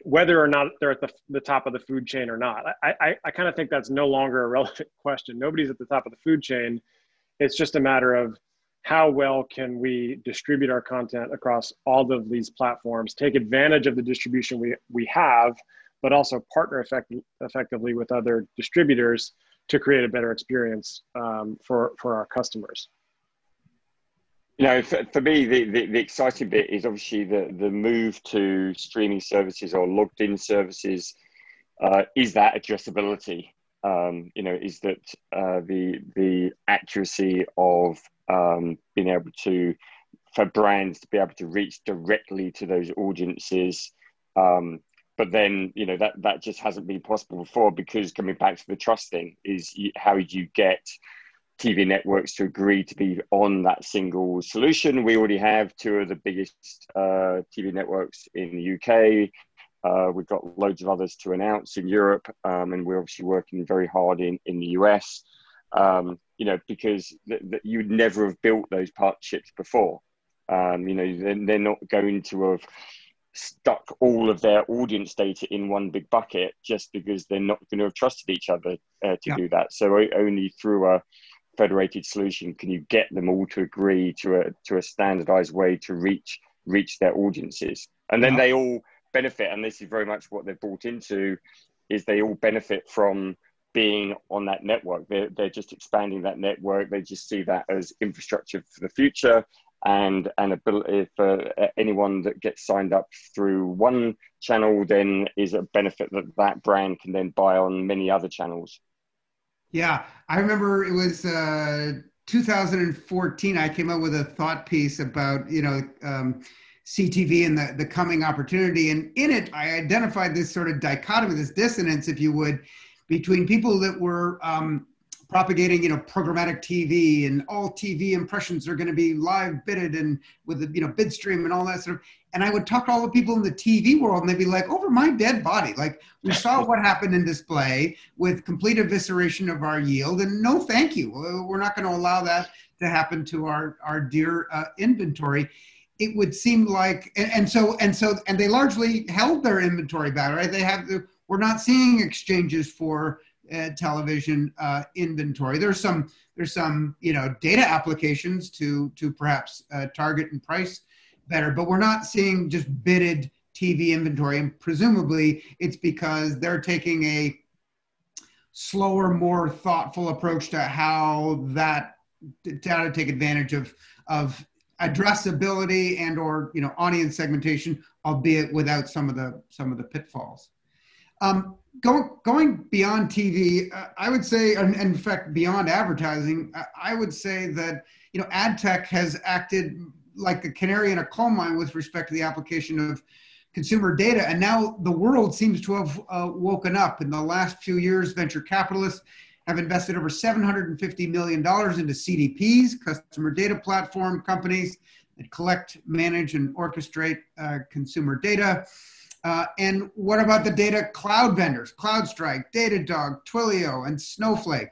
whether or not they're at the top of the food chain or not. I kind of think that's no longer a relevant question. Nobody's at the top of the food chain. It's just a matter of how well can we distribute our content across all of these platforms, take advantage of the distribution we have, but also partner effectively with other distributors to create a better experience for our customers. For me, the exciting bit is obviously the move to streaming services or logged in services is that addressability. Is that the accuracy of being able to, for brands to be able to reach directly to those audiences. But then, that just hasn't been possible before because coming back to the trust thing is how you get TV networks to agree to be on that single solution. We already have two of the biggest TV networks in the UK. We've got loads of others to announce in Europe, and we're obviously working very hard in the US, because you'd never have built those partnerships before. They're not going to have stuck all of their audience data in one big bucket just because they're not going to have trusted each other to do that. So only through a federated solution can you get them all to agree to a standardized way to reach their audiences, and then they all benefit. And this is very much what they've bought into, is they all benefit from being on that network. They're just expanding that network. They just see that as infrastructure for the future, and an ability for anyone that gets signed up through one channel then is a benefit that that brand can then buy on many other channels. Yeah, I remember it was 2014. I came up with a thought piece about CTV and the coming opportunity, and in it I identified this sort of dichotomy, this dissonance, if you would, between people that were propagating, programmatic TV, and all TV impressions are going to be live bidded and with the, bid stream and all that sort of. And I would talk to all the people in the TV world, and they'd be like, "Over my dead body! Like, we saw what happened in display with complete evisceration of our yield, and no, thank you. We're not going to allow that to happen to our dear inventory." It would seem like, and they largely held their inventory back, right? We're not seeing exchanges for television inventory. There's some data applications to perhaps target and price better, but we're not seeing just bidded TV inventory. And presumably it's because they're taking a slower, more thoughtful approach to how to take advantage of addressability and or audience segmentation, albeit without some of the pitfalls. Going beyond TV, I would say, and in fact, beyond advertising, I would say that, ad tech has acted like the canary in a coal mine with respect to the application of consumer data. And now the world seems to have woken up. In the last few years, venture capitalists have invested over $750 million into CDPs, customer data platform companies that collect, manage, and orchestrate consumer data. And what about the data cloud vendors? CloudStrike, Datadog, Twilio, and Snowflake.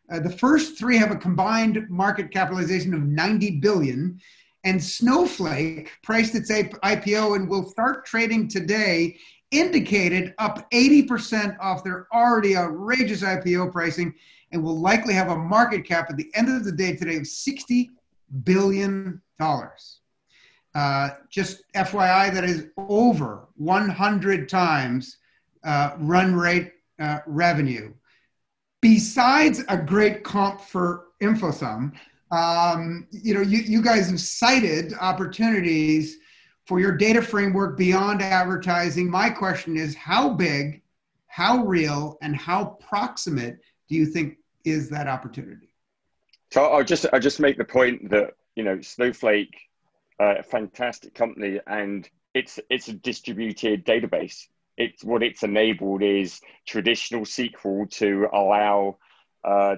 The first three have a combined market capitalization of $90 billion. And Snowflake priced its IPO and will start trading today, indicated up 80% off their already outrageous IPO pricing, and will likely have a market cap at the end of the day today of $60 billion. Just FYI, that is over 100 times run rate revenue. Besides a great comp for InfoSum, you guys have cited opportunities for your data framework beyond advertising. My question is, how big, how real, and how proximate do you think is that opportunity? So I'll just make the point that, Snowflake, a fantastic company, and it's a distributed database. What it's enabled is traditional SQL to allow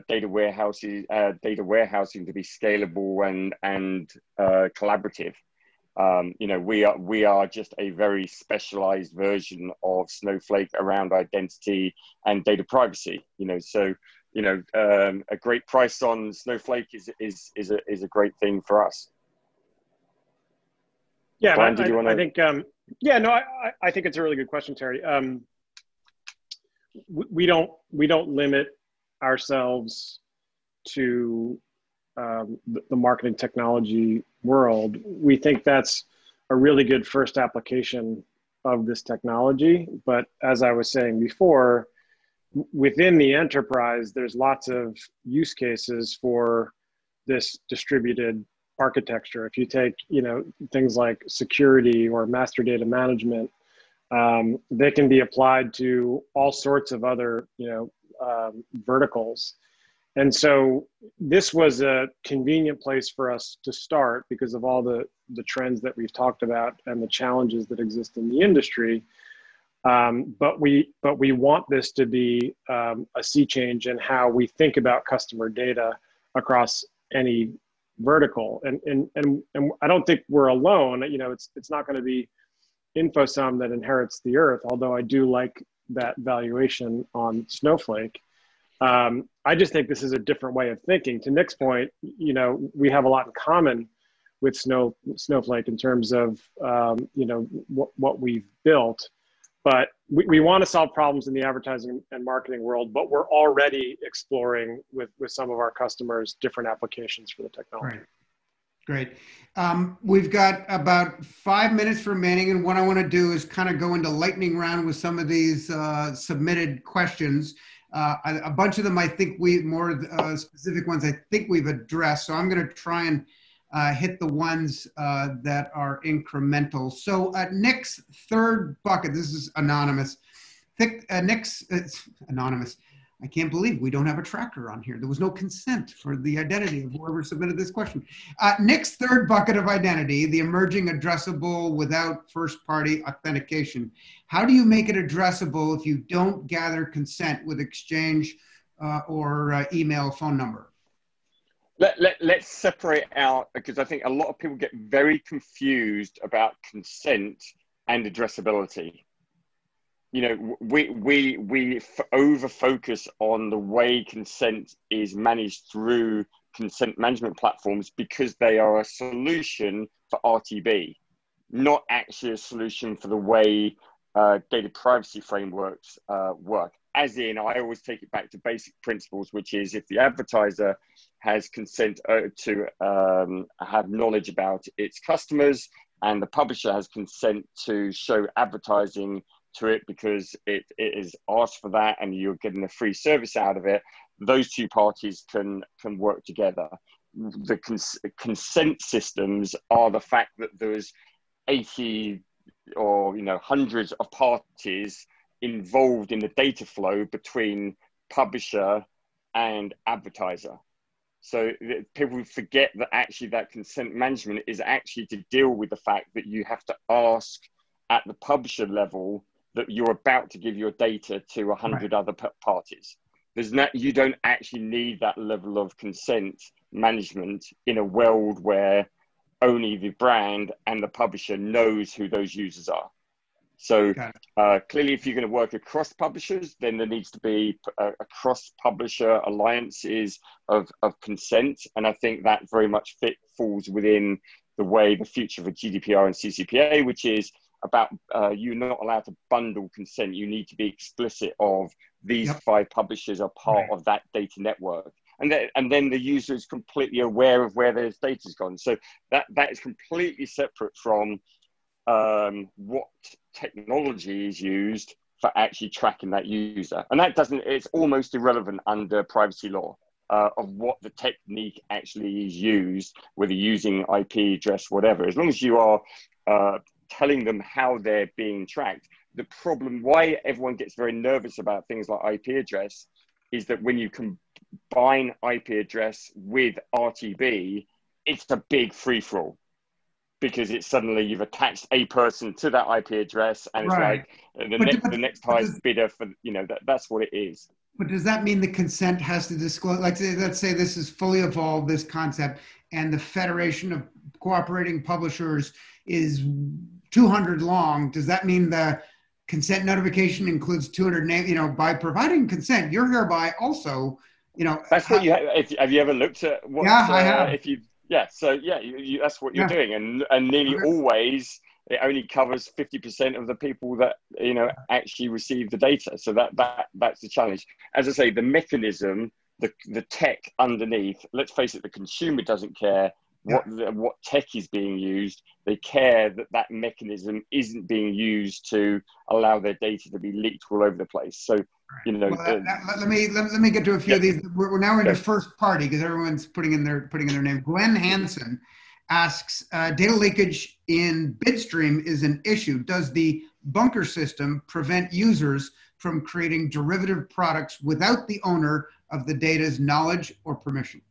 data warehousing to be scalable and collaborative. We are just a very specialized version of Snowflake around identity and data privacy. A great price on Snowflake is a great thing for us. Yeah, Brian, I think I think it's a really good question, Terry. We don't limit ourselves to the marketing technology world. We think that's a really good first application of this technology. But as I was saying before, within the enterprise, there's lots of use cases for this distributed architecture. If you take, things like security or master data management, they can be applied to all sorts of other, verticals. And so this was a convenient place for us to start because of all the trends that we've talked about and the challenges that exist in the industry. But we want this to be a sea change in how we think about customer data across any vertical. And I don't think we're alone. It's not going to be InfoSum that inherits the earth, although I do like that valuation on Snowflake. I just think this is a different way of thinking. To Nick's point, we have a lot in common with Snowflake in terms of, what we've built. But we want to solve problems in the advertising and marketing world, but we're already exploring with some of our customers different applications for the technology. Right. Great. We've got about 5 minutes remaining, and what I want to do is kind of go into lightning round with some of these submitted questions. A bunch of them, I think more specific ones, I think we've addressed. So I'm going to try and hit the ones that are incremental. So Nick's third bucket, this is anonymous. Nick's, it's anonymous. I can't believe we don't have a tracker on here. There was no consent for the identity of whoever submitted this question. Nick's third bucket of identity, the emerging addressable without first-party authentication. How do you make it addressable if you don't gather consent with exchange or email phone number? Let's separate out, because I think a lot of people get very confused about consent and addressability. You know, we over focus on the way consent is managed through consent management platforms because they are a solution for RTB, not actually a solution for the way data privacy frameworks work. As in, I always take it back to basic principles, which is if the advertiser has consent to have knowledge about its customers, and the publisher has consent to show advertising to it because it is asked for that and you're getting a free service out of it, those two parties can work together. The consent systems are the fact that there's 80 or hundreds of parties involved in the data flow between publisher and advertiser. So people forget that actually that consent management is actually to deal with the fact that you have to ask at the publisher level that you're about to give your data to 100 other parties. You don't actually need that level of consent management in a world where only the brand and the publisher knows who those users are. So clearly, if you're going to work across publishers, then there needs to be across publisher alliances of consent. And I think that very much falls within the way the future of GDPR and CCPA, which is about you're not allowed to bundle consent. You need to be explicit of these 5 publishers are part of that data network. And then the user is completely aware of where their data has gone. So that is completely separate from what technology is used for actually tracking that user. And it's almost irrelevant under privacy law of what the technique actually is used, whether using IP address, whatever. As long as you are telling them how they're being tracked. The problem, why everyone gets very nervous about things like IP address, is that when you combine IP address with RTB, it's a big free-for-all. Because it's suddenly you've attached a person to that IP address, and it's like the next highest bidder for, that's what it is. But does that mean the consent has to disclose, like let's say this is fully evolved, this concept, and the Federation of Cooperating Publishers is 200 long. Does that mean the consent notification includes 200 names? By providing consent, you're hereby also, That's what you have. Have you ever looked at what? Yeah, I have. That's what you're doing, and nearly always it only covers 50% of the people that actually receive the data. So that's the challenge. As I say, the mechanism, the tech underneath. Let's face it, the consumer doesn't care what tech is being used. They care that mechanism isn't being used to allow their data to be leaked all over the place. So let me get to a few of these. We're now into first party because everyone's putting in their name. Gwen Hansen asks, data leakage in Bidstream is an issue. Does the bunker system prevent users from creating derivative products without the owner of the data's knowledge or permission?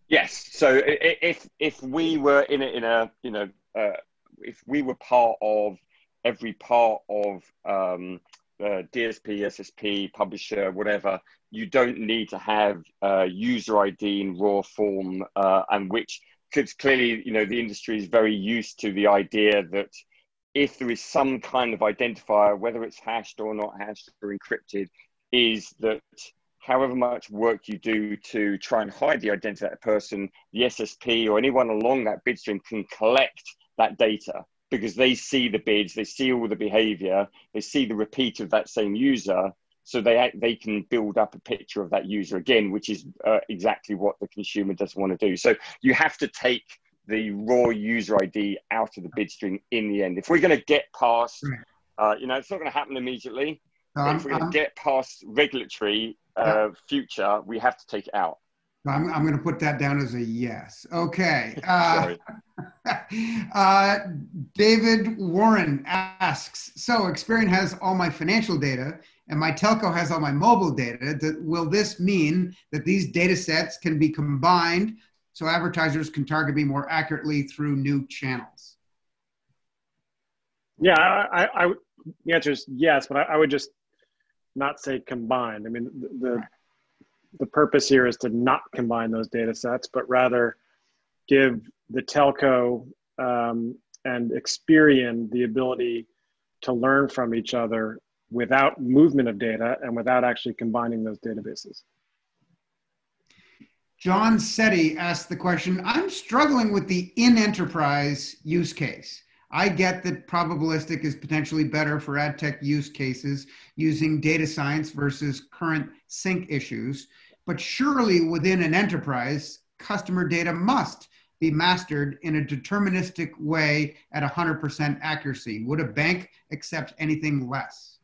Yes. So if we were if we were part of every part of DSP, SSP, publisher, whatever, you don't need to have user ID in raw form, and which, because clearly, the industry is very used to the idea that if there is some kind of identifier, whether it's hashed or not hashed or encrypted, is that however much work you do to try and hide the identity of that person, the SSP or anyone along that bid stream can collect that data because they see the bids, they see all the behavior, they see the repeat of that same user, so they can build up a picture of that user again, which is exactly what the consumer doesn't want to do. So you have to take the raw user ID out of the bid stream in the end. If we're going to get past, it's not going to happen immediately, if we're going to get past regulatory future, we have to take it out. I'm going to put that down as a yes. Okay. Sorry. David Warren asks, so Experian has all my financial data and my telco has all my mobile data. Will this mean that these data sets can be combined so advertisers can target me more accurately through new channels? Yeah, the answer is yes, but I would just not say combined. I mean, the purpose here is to not combine those data sets, but rather give the telco and Experian the ability to learn from each other without movement of data and without actually combining those databases. John Setti asked the question, I'm struggling with the in-enterprise use case. I get that probabilistic is potentially better for ad tech use cases using data science versus current sync issues, but surely within an enterprise, customer data must be mastered in a deterministic way at 100% accuracy. Would a bank accept anything less?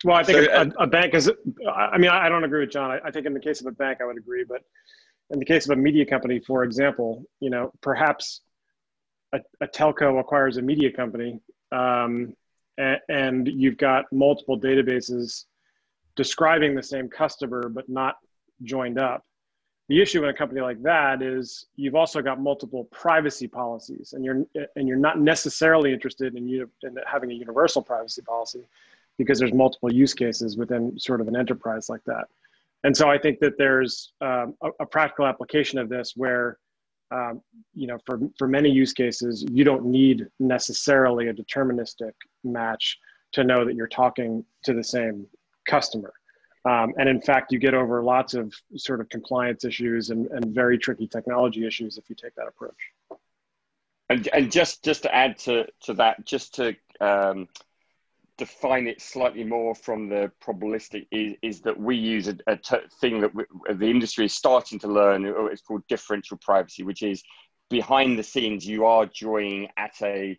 Well, I think a bank is, I mean, I don't agree with John. I think in the case of a bank, I would agree, but in the case of a media company, for example, you know, perhaps a telco acquires a media company and you've got multiple databases describing the same customer, but not joined up. The issue in a company like that is you've also got multiple privacy policies, and you're not necessarily interested in having a universal privacy policy because there's multiple use cases within sort of an enterprise like that. And so I think that there's a practical application of this where, you know, for many use cases, you don't need necessarily a deterministic match to know that you're talking to the same customer. And in fact, you get over lots of sort of compliance issues and very tricky technology issues if you take that approach. And just to add to that, just to define it slightly more from the probabilistic is that we use a thing that the industry is starting to learn. It's called differential privacy, which is behind the scenes, you are drawing at a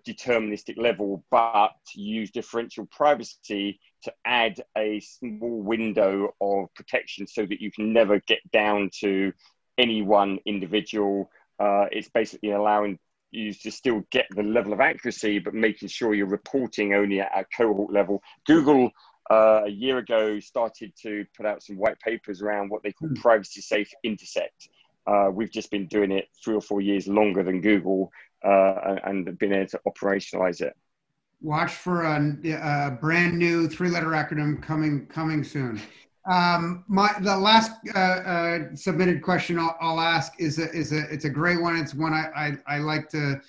deterministic level, but use differential privacy to add a small window of protection so that you can never get down to any one individual. It's basically allowing you to still get the level of accuracy, but making sure you're reporting only at a cohort level. Google, a year ago, started to put out some white papers around what they call privacy safe intersect. We've just been doing it 3 or 4 years longer than Google and been able to operationalize it. Watch for a brand new 3-letter acronym coming soon. The last submitted question I'll ask it's a great one. It's one I like to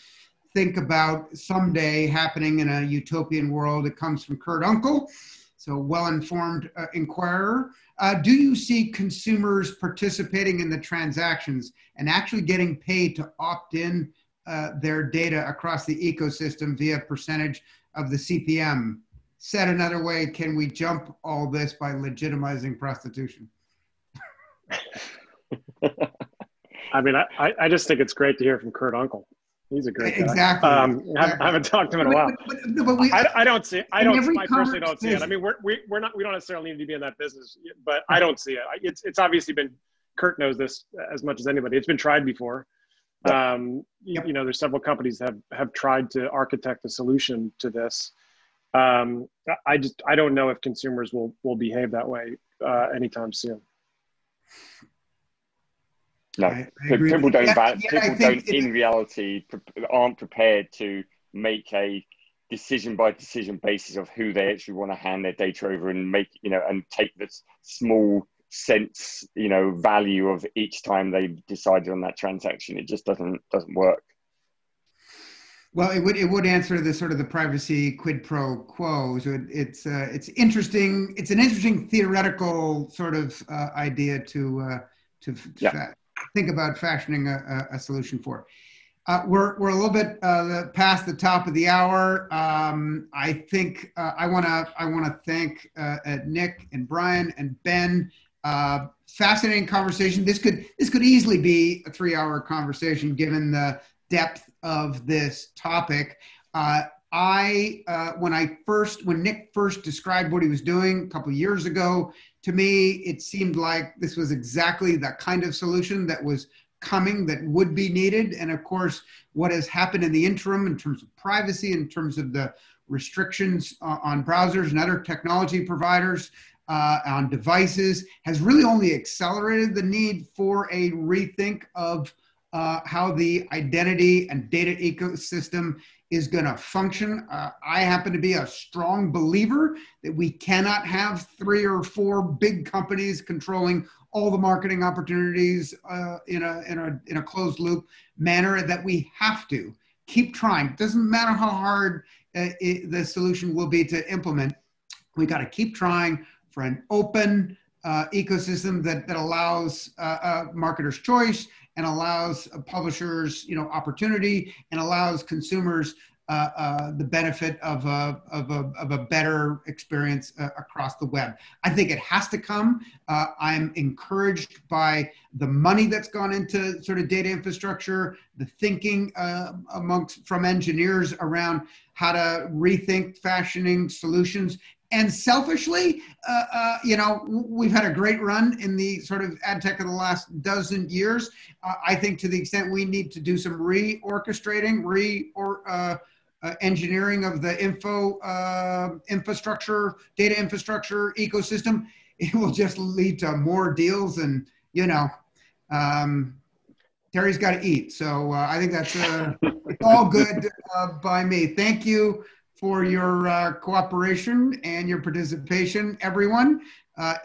think about someday happening in a utopian world. It comes from Kurt Unkel, so well-informed inquirer. Do you see consumers participating in the transactions and actually getting paid to opt in their data across the ecosystem via percentage of the CPM? Said another way, can we jump all this by legitimizing prostitution? I mean, I just think it's great to hear from Kurt Unkel. He's a great guy. Exactly. I haven't talked to him in a while. I don't see it. I personally don't see it. I mean, we don't necessarily need to be in that business, but I don't see it. It's obviously been, Kurt knows this as much as anybody. It's been tried before. You know, there's several companies that have tried to architect a solution to this. I don't know if consumers will behave that way anytime soon. No, people don't in reality aren't prepared to make a decision by decision basis of who they actually want to hand their data over and make, you know, and take this small cents, you know, value of each time they've decided on that transaction. It just doesn't work. Well, it would answer the sort of the privacy quid pro quo. So it's interesting. It's an interesting theoretical sort of idea to think about fashioning a solution for. We're a little bit past the top of the hour. I think I want to thank Nick and Brian and Ben. Fascinating conversation. This could easily be a 3-hour conversation given the depth of this topic. When Nick first described what he was doing a couple of years ago, to me, it seemed like this was exactly the kind of solution that was coming, that would be needed. And of course, what has happened in the interim in terms of privacy, in terms of the restrictions on browsers and other technology providers, on devices, has really only accelerated the need for a rethink of how the identity and data ecosystem is going to function. I happen to be a strong believer that we cannot have 3 or 4 big companies controlling all the marketing opportunities in a closed loop manner, that we have to keep trying. It doesn't matter how hard the solution will be to implement. We got to keep trying for an open ecosystem that allows marketers choice, and allows publishers, opportunity, and allows consumers the benefit of a better experience across the web. I think it has to come. I'm encouraged by the money that's gone into sort of data infrastructure, the thinking from engineers around how to rethink fashioning solutions. And selfishly, we've had a great run in the sort of ad tech of the last dozen years. I think to the extent we need to do some reorchestrating, engineering of the infrastructure, data infrastructure ecosystem, it will just lead to more deals. And, Terry's got to eat. So I think that's it's all good by me. Thank you for your cooperation and your participation, everyone,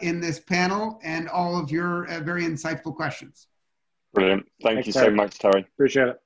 in this panel, and all of your very insightful questions. Brilliant. Thank you so much, Terry. Appreciate it.